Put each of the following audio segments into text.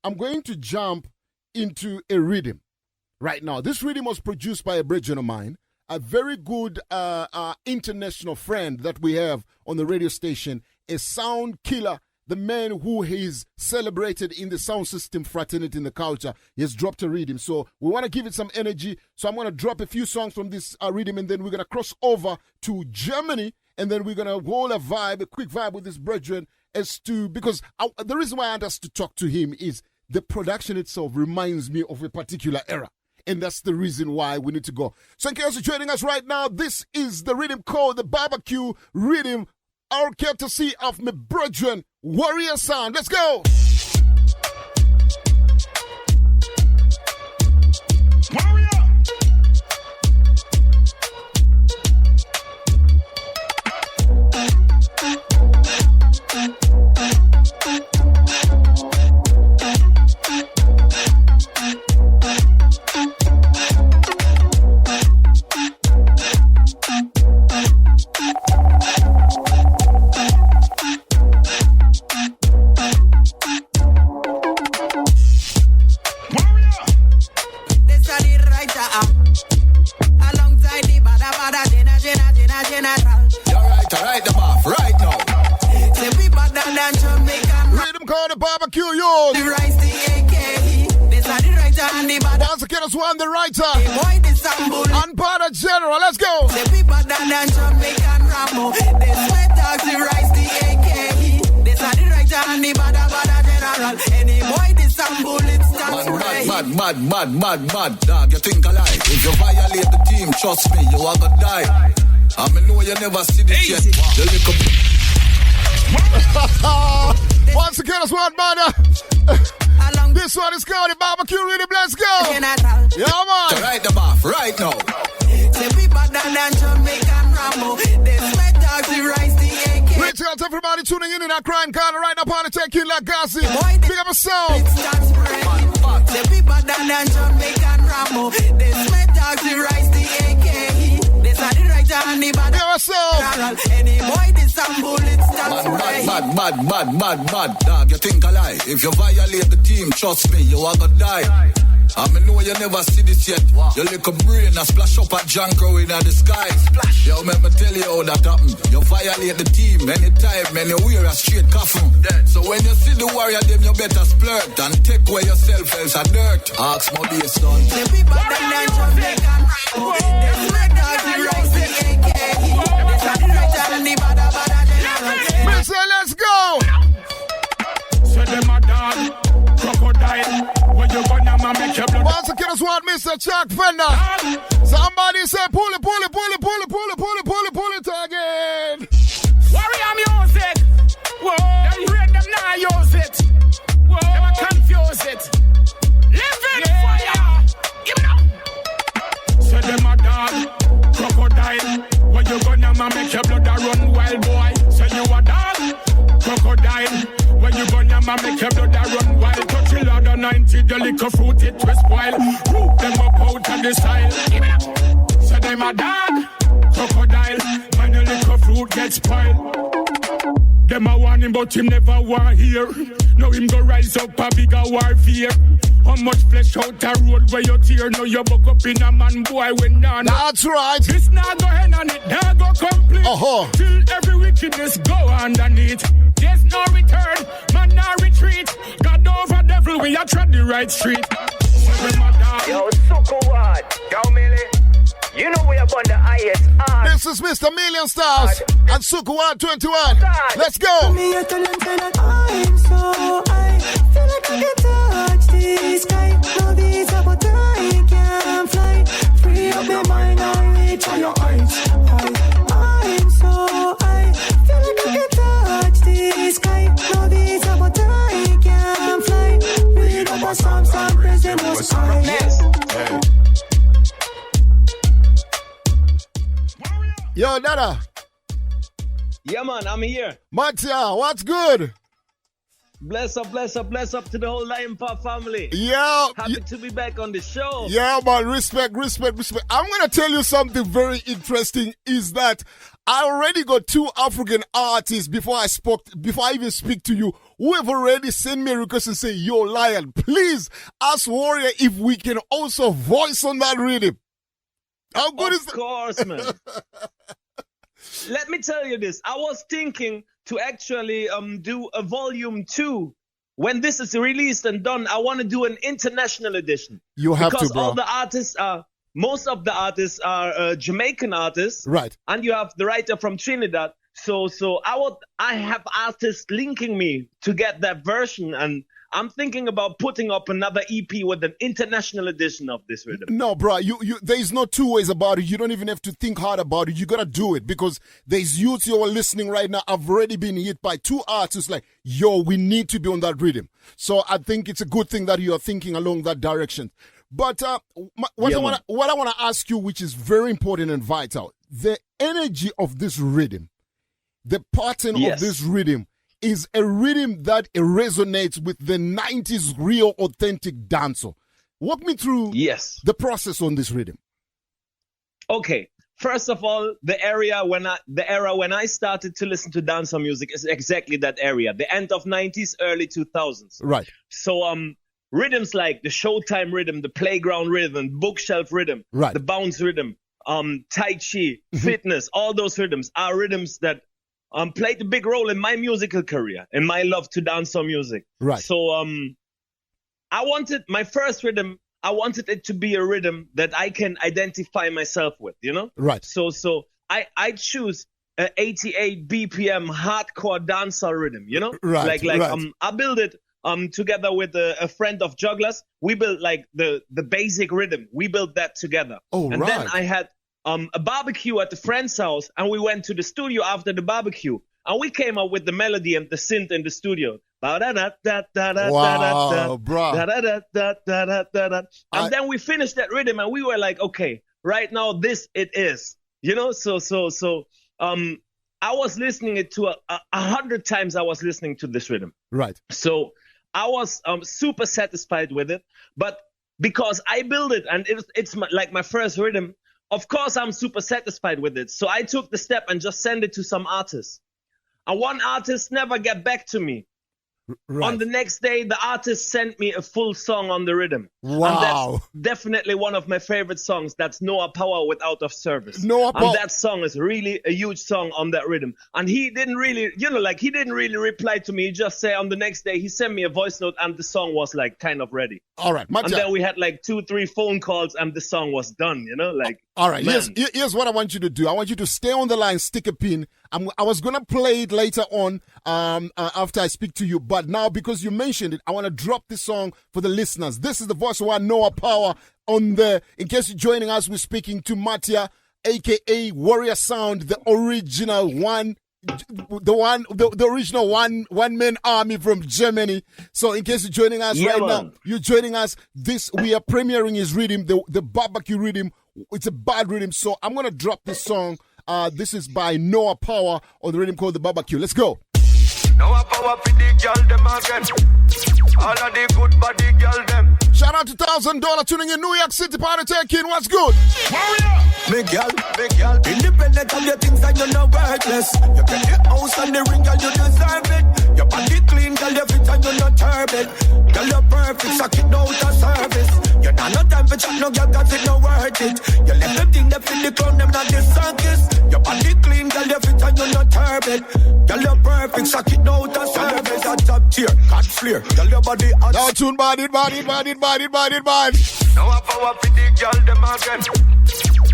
I'm going to jump into a rhythm right now. This rhythm was produced by a brethren of mine, a very good international friend that we have on the radio station, a sound killer, the man who is celebrated in the sound system fraternity in the culture. He has dropped a rhythm. So we want to give it some energy. So I'm going to drop a few songs from this rhythm, and then we're going to cross over to Germany, and then we're going to hold a quick vibe with this brethren because the reason why I want us to talk to him is the production itself reminds me of a particular era. And that's the reason why we need to go. So in case you're joining us right now, this is the rhythm called the BBQ rhythm, our courtesy of my brethren, Warrior Sound. Let's go. Warrior. One the writer and Paw General. Let's go. The people than Jamaican Rambo. They sweat dogs, the rice, the AK. This are the writer and the bada general. Any boy this some bullets starts mad. Dog, you think alive. If you violate the team, trust me, you are gonna die. I know you never see this yet. Once again, it's one brother. This one is called the BBQ rhythm. Let's go. Yeah, man. To write them off right now. The people than Jamaican Rambo. They sweat dogs, the rice, the AK. Reach out to everybody tuning in that crime corner right now. Party take you like Gazi. Pick up a sound. The people than Jamaican Rambo. They sweat dogs, the rice, the AK. This are the right and the bad. Any boy this some bullets mad. Dog, you think alive. If you violate the team, trust me, you are gonna die. I know you never see this yet. Your little brain a splash up at Janko in the sky. Yo, let me tell you how that happen. You violate the team anytime, anywhere, a straight coffin. So when you see the warrior, them you better splurt and take away yourself else a dirt. Ask my base son. The people that like Jamaican Rambo, they sweat dogs, the rice, the AK. They start the right and the bada general. Mister, let's go. So them a dog, crocodile. When you gonna make your blood. Once again, it's what Mr. Chuck Fender. Somebody say pull it again. Warrior music. Whoa, them break them now use it. Whoa, them confuse it. Living fire. Give it up. So them a dog, crocodile. When you gonna make your blood run wild, boy. So you a dog, crocodile. When you gonna make your blood run wild. Touch the ladder 90, the liquor fruit it will spoil. Root them up out of the style. Give it up. So them a dog, crocodile. When the liquor fruit gets spoiled. Them a want him but him never want hear. Now him go rise up a bigger warfare. How much flesh out a road where you tear. Now you buck up in a man boy when none. That's right. This now go hen and it now go complete. Till every wickedness go underneath. There's no return, man no retreat. God over devil we are tread the right street. Yo, Suko what? Yo, Millie. You know we are on the highest. This is Mr. Million Stars and Suku 121. Let's go. Me a tell them that I'm so high. Feel like I can touch the sky. Now these are but I can fly. Free up your mind and reach for your heights. I'm so high. Feel like I can touch the sky. Now these are but I can fly. Read up a song, praise the most high. Yo, Dada. Yeah, man, I'm here. Matia, what's good? Bless up to the whole Lion Paw family. Yeah. Happy to be back on the show. Yeah, man. Respect. I'm going to tell you something very interesting is that I already got 2 African artists before I even speak to you who have already sent me a request and say, yo, Lion, please ask Warrior if we can also voice on that rhythm. How good is that? Of course, man. Let me tell you this. I was thinking to actually do a volume 2. When this is released and done, I want to do an international edition. You have because to, bro. All the artists most of the artists are Jamaican artists. Right. And you have the writer from Trinidad. So I have artists linking me to get that version, and I'm thinking about putting up another EP with an international edition of this rhythm. No, bro, there's no 2 ways about it. You don't even have to think hard about it. You gotta do it because there's youths who are listening right now. I've already been hit by 2 artists like, yo, we need to be on that rhythm. So I think it's a good thing that you are thinking along that direction. But what I want to ask you, which is very important and vital, the energy of this rhythm, the pattern of this rhythm, is a rhythm that resonates with the 90s real authentic dancehall. Walk me through the process on this rhythm. Okay. First of all, the era when I started to listen to dancehall music is exactly that area. The end of 90s, early 2000s. Right. So rhythms like the Showtime rhythm, the Playground rhythm, Bookshelf rhythm, the Bounce rhythm, Tai Chi, Fitness, all those rhythms are rhythms that played a big role in my musical career, in my love to dancehall music. Right. So I wanted my first rhythm. I wanted it to be a rhythm that I can identify myself with. You know. Right. So I choose a 88 BPM hardcore dancehall rhythm. You know. Right. I build it together with a friend of Jugglers. We built like the basic rhythm. We built that together. Oh, and then I had a barbecue at the friend's house, and we went to the studio after the barbecue, and we came up with the melody and the synth in the studio. Wow, bro. And then we finished that rhythm, and we were like, okay, right now this it is, you know. So I was listening it to 100 times. I was listening to this rhythm. Right. So I was super satisfied with it, but because I built it and it's like my first rhythm. Of course, I'm super satisfied with it. So I took the step and just sent it to some artists. And one artist never got back to me. Right. On the next day, the artist sent me a full song on the rhythm. Wow. And that's definitely one of my favorite songs. That's Noah Power with Out of Service. Noah Power. And that song is really a huge song on that rhythm. And he didn't really, he didn't really reply to me. He just said on the next day, he sent me a voice note and the song was like kind of ready. All right. And then we had like 2-3 phone calls and the song was done, All right. Here's what I want you to do. I want you to stay on the line, stick a pin. I was going to play it later on after I speak to you. But now, because you mentioned it, I want to drop this song for the listeners. This is the voice of our Noah Power on the, in case you're joining us, we're speaking to Mattia, a.k.a. Warrior Sound, the original the original one-man army from Germany. So in case you're joining us now, we are premiering his rhythm, the barbecue rhythm. It's a bad rhythm. So I'm going to drop this song. This is by Noah Power on the rhythm called The Barbecue. Let's go. Noah Power for the girl them again. All of the good body girl them. Shout out to $1,000 tuning in New York City party taking. What's good? Warrior. Big girl. Independent of your things and you're not worthless. You get the house and the ring, girl, you deserve it. Your body clean, girl, you fit and you're not turbid. Girl, you're perfect, suck it out of service. You're not no time for chat, no girl, cause it not worth it. You left them thing, they feel the crown, them not the circus. Your body clean, girl, you fit and you're not turbid. Girl, you're perfect, suck it out of service. A top tier, cut flare. Girl, your body hot. Now tune bad. Now I power for the girl, them again.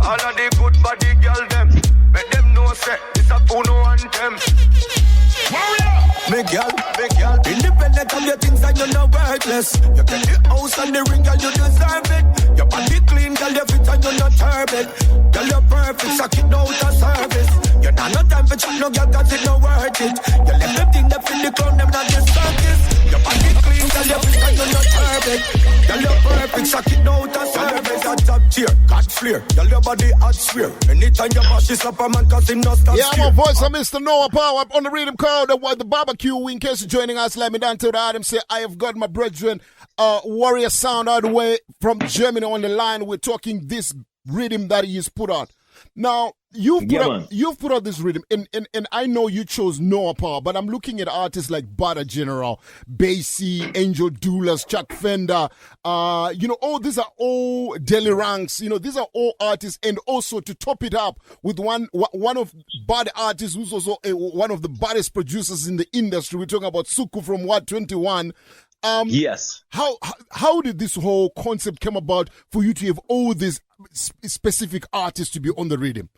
All of the good body girl them. Make them know say it's a Puno anthem. Big girl. Independent of your things and you're not worthless. You get the house and the ring, girl, you deserve it. Your body clean, girl, you fit and you're not turbid. Girl, you're perfect, suck it out of service. You're not no time for chat, no girl, cause it not worth it. You left them thing, they feel the crown, them not the circus. Your body clean, girl, you fit and you're not turbid. Girl, you're perfect, suck it out of service. A top Cheer, God flare. Tell your body hot swear. Anytime you bash this up a man, cause him not stop Yeah, my voice of Mr. Noah Power on the Riddim Crowd. The barbecue. In case you're joining us, let me down to the Adam say, I have got my brethren, Warrior Sound all the way from Germany on the line. We're talking this rhythm that he's put out. Now, you've put out this rhythm, and I know you chose Noah Power, but I'm looking at artists like Butter General, Basie, Angel Doulas, Chuck Fender, all these are all Deli Ranks, these are all artists, and also to top it up with one of bad artists who's also one of the baddest producers in the industry. We're talking about Suku from What 21. Yes. How did this whole concept come about for you to have all these specific artists to be on the rhythm?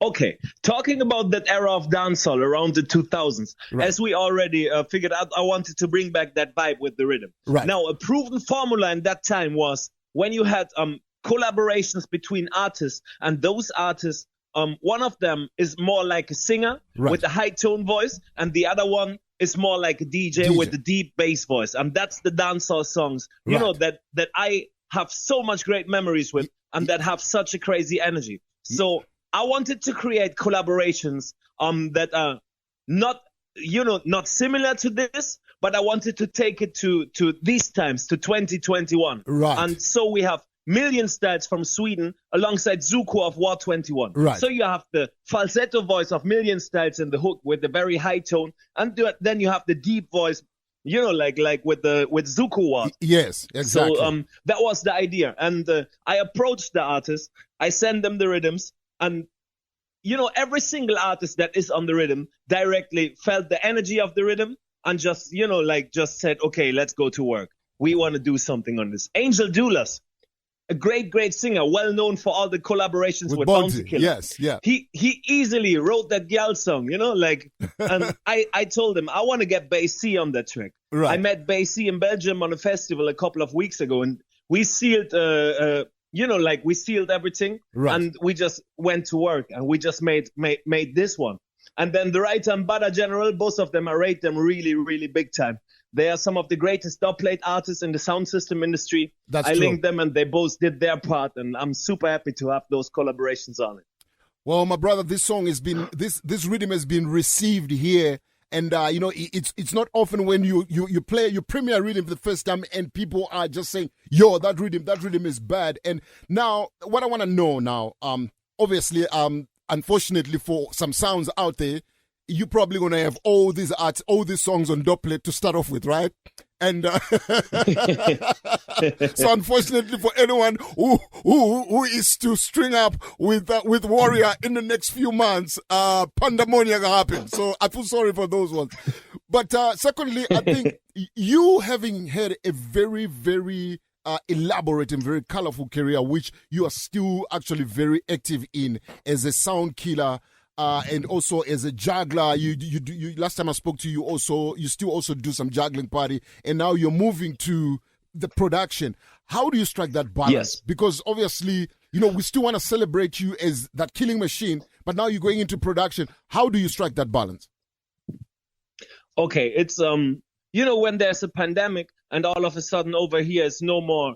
Okay, talking about that era of dancehall around the 2000s, right. As we already figured out, I wanted to bring back that vibe with the rhythm. Right. Now, a proven formula in that time was when you had collaborations between artists, and those artists, one of them is more like a singer with a high tone voice, and the other one is more like a DJ with a deep bass voice. And that's the dancehall songs, that I have so much great memories with, and that have such a crazy energy. So I wanted to create collaborations that are not similar to this, but I wanted to take it to these times, to 2021. Right. And so we have Million Styles from Sweden alongside Zuko of War 21. Right. So you have the falsetto voice of Million Styles in the hook with the very high tone, and then you have the deep voice, like with Zuko War. Yes, exactly. So that was the idea, and I approached the artists, I sent them the rhythms, and every single artist that is on the rhythm directly felt the energy of the rhythm and just said, okay, let's go to work. We want to do something on this. Angel Doulas, a great singer, well known for all the collaborations with Bounty Killer. Yes, yeah. He easily wrote that Gyal song, and I told him I want to get Basie on that track. Right. I met Basie in Belgium on a festival a couple of weeks ago, and we sealed we sealed everything, and we just went to work, and we just made this one. And then the writer and Butter General, both of them, I rate them really, really big time. They are some of the greatest dubplate artists in the sound system industry. I linked them, and they both did their part, and I'm super happy to have those collaborations on it. Well, my brother, this song has been this rhythm has been received here. And, it's not often when you premiere a rhythm for the first time and people are just saying, yo, that rhythm is bad. And now, what I want to know now, obviously, unfortunately for some sounds out there, you're probably going to have all these songs on doublet to start off with, right? And so unfortunately for anyone who is to string up with Warrior in the next few months, pandemonium happen. So I feel sorry for those ones. But secondly, I think you having had a very, very elaborate and very colorful career, which you are still actually very active in as a sound killer. And also as a juggler, you last time I spoke to you, you still also do some juggling party, and now you're moving to the production. How do you strike that balance? Yes. Because obviously, we still want to celebrate you as that killing machine, but now you're going into production. How do you strike that balance? Okay, it's when there's a pandemic and all of a sudden over here is no more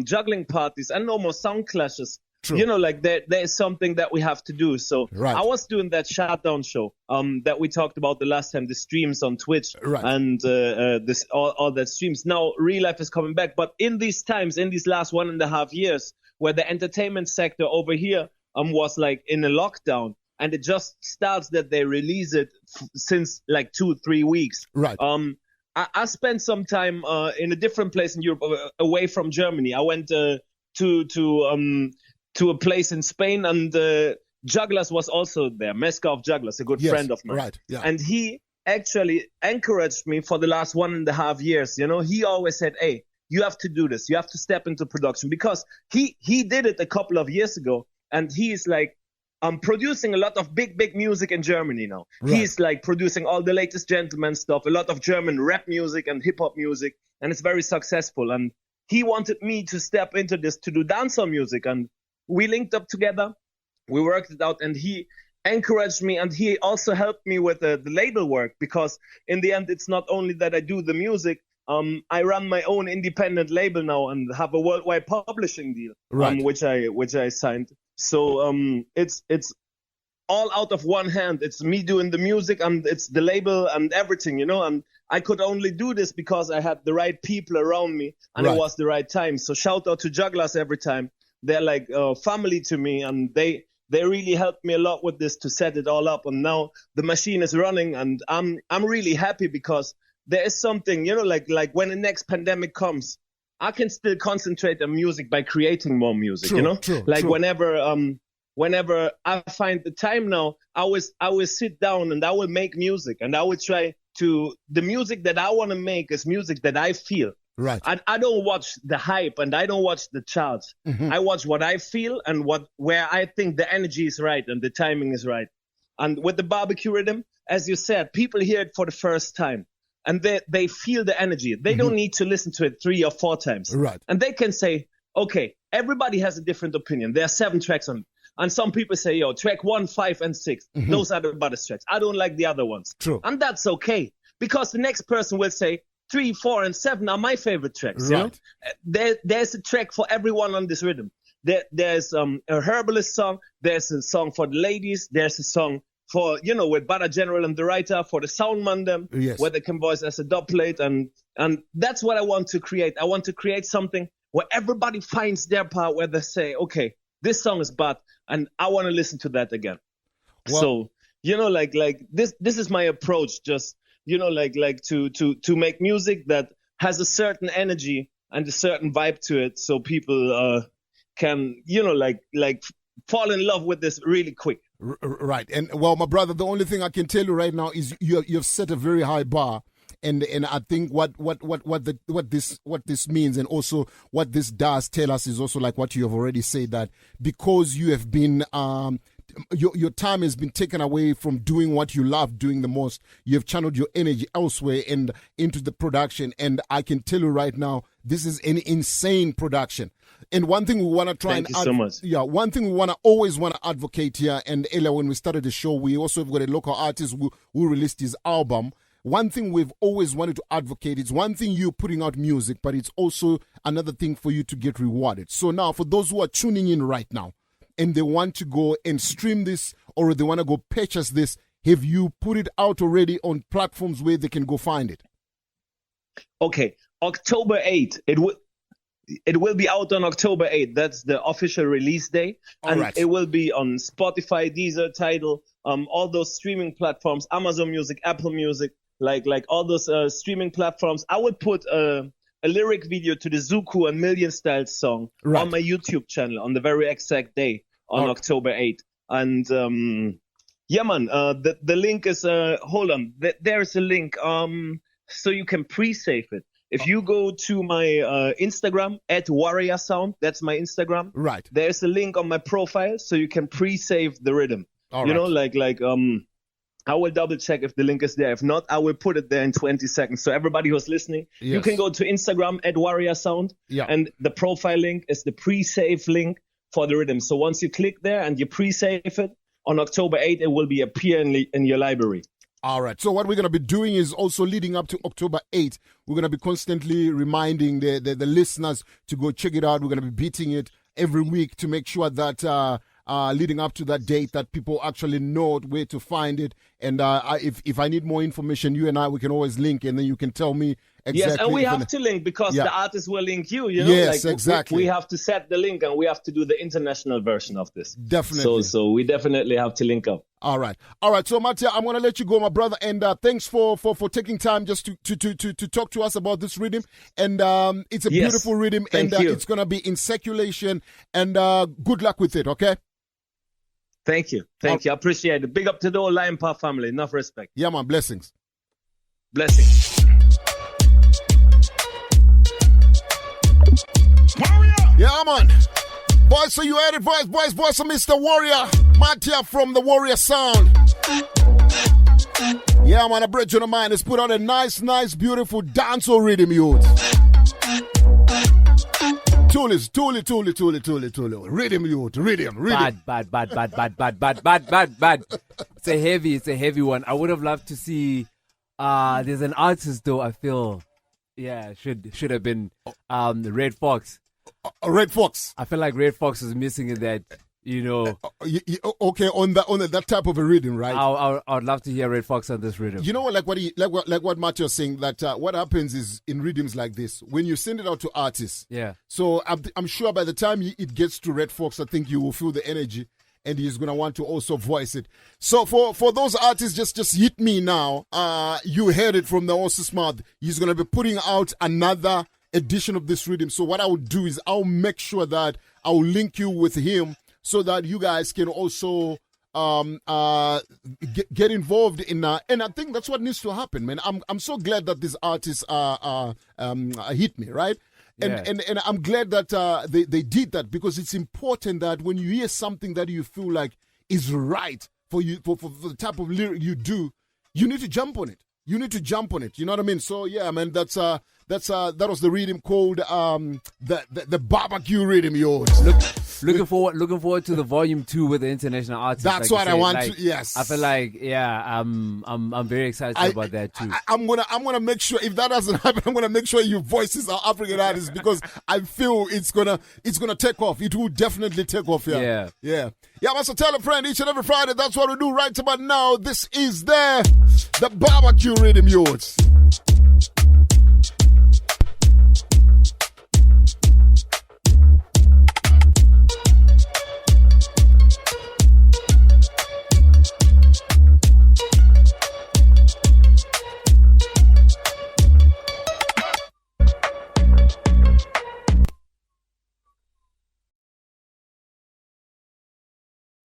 juggling parties and no more sound clashes. True. There is something that we have to do. So I was doing that shutdown show that we talked about the last time, the streams on Twitch and all that streams. Now real life is coming back, but in these times, in these last 1.5 years, where the entertainment sector over here was like in a lockdown, and it just starts that they release it since like 2-3 weeks. Right. I spent some time in a different place in Europe, away from Germany. I went to a place in Spain, and Jugglers was also there. Mesca of Jugglers, a good friend of mine. Right, yeah. And he actually encouraged me for the last 1.5 years. He always said, hey, you have to do this. You have to step into production, because he did it a couple of years ago, and he is like producing a lot of big music in Germany now. Right. He's like producing all the latest gentleman stuff, a lot of German rap music and hip hop music, and it's very successful. And he wanted me to step into this, to do dancehall music, and we linked up together, we worked it out, and he encouraged me, and he also helped me with the label work, because in the end, it's not only that I do the music, I run my own independent label now and have a worldwide publishing deal, Right. which I signed. So it's all out of one hand. It's me doing the music and it's the label and everything, and I could only do this because I had the right people around me and Right. it was the right time. So shout out to Jugglers every time. They're like family to me, and they really helped me a lot with this to set it all up. And now the machine is running, and I'm really happy because there is something, like when the next pandemic comes, I can still concentrate on music by creating more music, True, like true. whenever I find the time now, I will sit down and I will make music, and I will try to, the music that I want to make is music that I feel. Right. I don't watch the hype and I don't watch the charts. Mm-hmm. I watch what I feel and where I think the energy is right and the timing is right. And with the barbecue rhythm, as you said, people hear it for the first time and they feel the energy. They don't need to listen to it 3 or 4 times. Right. And they can say, okay, everybody has a different opinion. There are 7 tracks on it. And some people say, yo, track 1, 5, and 6. Those are the baddest tracks. I don't like the other ones. True. And that's okay. Because the next person will say, 3, 4, and 7 are my favorite tracks. Right. There's a track for everyone on this rhythm. There's a herbalist song. There's a song for the ladies. There's a song for, with Bada General and the writer, for the sound man them, Yes. where they can voice as a dub plate. And that's what I want to create. I want to create something where everybody finds their part, where they say, okay, this song is bad, and I want to listen to that again. Well- So, like this is my approach. Just, to make music that has a certain energy and a certain vibe to it, so people can, fall in love with this really quick. Right. And well, my brother, the only thing I can tell you right now is you've set a very high bar. And I think what this means, and also what this does tell us, is also like what you have already said, that because you have been your time has been taken away from doing what you love doing the most, you have channeled your energy elsewhere and into the production. And I can tell you right now, this is an insane production. And one thing we want to try Thank you so much. Yeah, one thing we always want to advocate here, and earlier when we started the show, we also have got a local artist who released his album. One thing we've always wanted to advocate, it's one thing you putting out music, but it's also another thing for you to get rewarded. So now, for those who are tuning in right now and they want to go and stream this, or they want to go purchase this, have you put it out already on platforms where they can go find it? Okay, October 8th. It will be out on October 8th. That's the official release day. All And right. it will be on Spotify, Deezer, Tidal, all those streaming platforms, Amazon Music, Apple Music, like all those streaming platforms. I would put a lyric video to the Zuku and Million Styles song Right. on my YouTube channel on the very exact day on Oh. October 8th. And yeah, man, the link is, hold on, there's a link so you can pre-save it. If you go to my Instagram, @WarriorSound, that's my Instagram. Right. There's a link on my profile so you can pre-save the rhythm. All you right. know, I will double check if the link is there. If not, I will put it there in 20 seconds. So everybody who's listening, you Yes. can go to Instagram @WarriorSound, Yeah. and the profile link is the pre-save link for the rhythm. So once you click there and you pre-save it, on October 8th, it will be appear in your library. All right. So what we're going to be doing is also leading up to October 8th, we're going to be constantly reminding the listeners to go check it out. We're going to be beating it every week to make sure that leading up to that date that people actually know where to find it. And if I need more information, you and we can always link, and then you can tell me exactly. Yes, and we if have to link because Yeah. the artist will link you, you know? Yes, like, exactly. We have to set the link, and we have to do the international version of this. Definitely. So we definitely have to link up. All right. So Mattia, I'm gonna let you go, my brother, and thanks for taking time just to talk to us about this rhythm. And it's a Yes. beautiful rhythm, Thank and you. it's gonna be in circulation. And good luck with it. Okay. Thank you. Thank you. I appreciate it. Big up to the whole Lion Paw family. Enough respect. Yeah, man. Blessings. Blessings. Yeah, man. Boys, so you heard it, boys, so Mr. Warrior, Mattia from the Warrior Sound. Yeah, man, a bridge on the mind. Let's put on a nice, beautiful dancehall rhythm, youth. Toolie. Rhythm, youth. Rhythm. Bad. It's a heavy one. I would have loved to see, there's an artist though, I feel, Yeah, should have been the Red Fox. Red Fox. I feel like Red Fox is missing in that. Okay, on that type of a rhythm, right? I would love to hear Red Fox on this rhythm. You know what, like what Matthew was saying, that what happens is in rhythms like this, when you send it out to artists. Yeah. So I'm sure by the time it gets to Red Fox, I think you will feel the energy, and he's gonna want to also voice it. So for those artists, just hit me now. You heard it from the horse's mouth. He's gonna be putting out another edition of this rhythm. So what I will do is I'll make sure that I'll link you with him, so that you guys can also get involved in and I think that's what needs to happen, man. I'm so glad that these artists hit me, right? Yeah. And I'm glad that they did that, because it's important that when you hear something that you feel like is right for you, for the type of lyric you do, you need to jump on it. You need to jump on it. You know what I mean? So yeah, man, that was the rhythm called the barbecue rhythm, yours. Looking forward to the volume 2 with the international artists. That's like what I want to. Yes, I feel like I'm very excited about that too. I'm gonna make sure, if that doesn't happen, I'm gonna make sure you voices are African artists, because I feel it's gonna take off. It will definitely take off. Yeah. So tell a friend each and every Friday. That's what we do right about now. This is the barbecue rhythm, yours.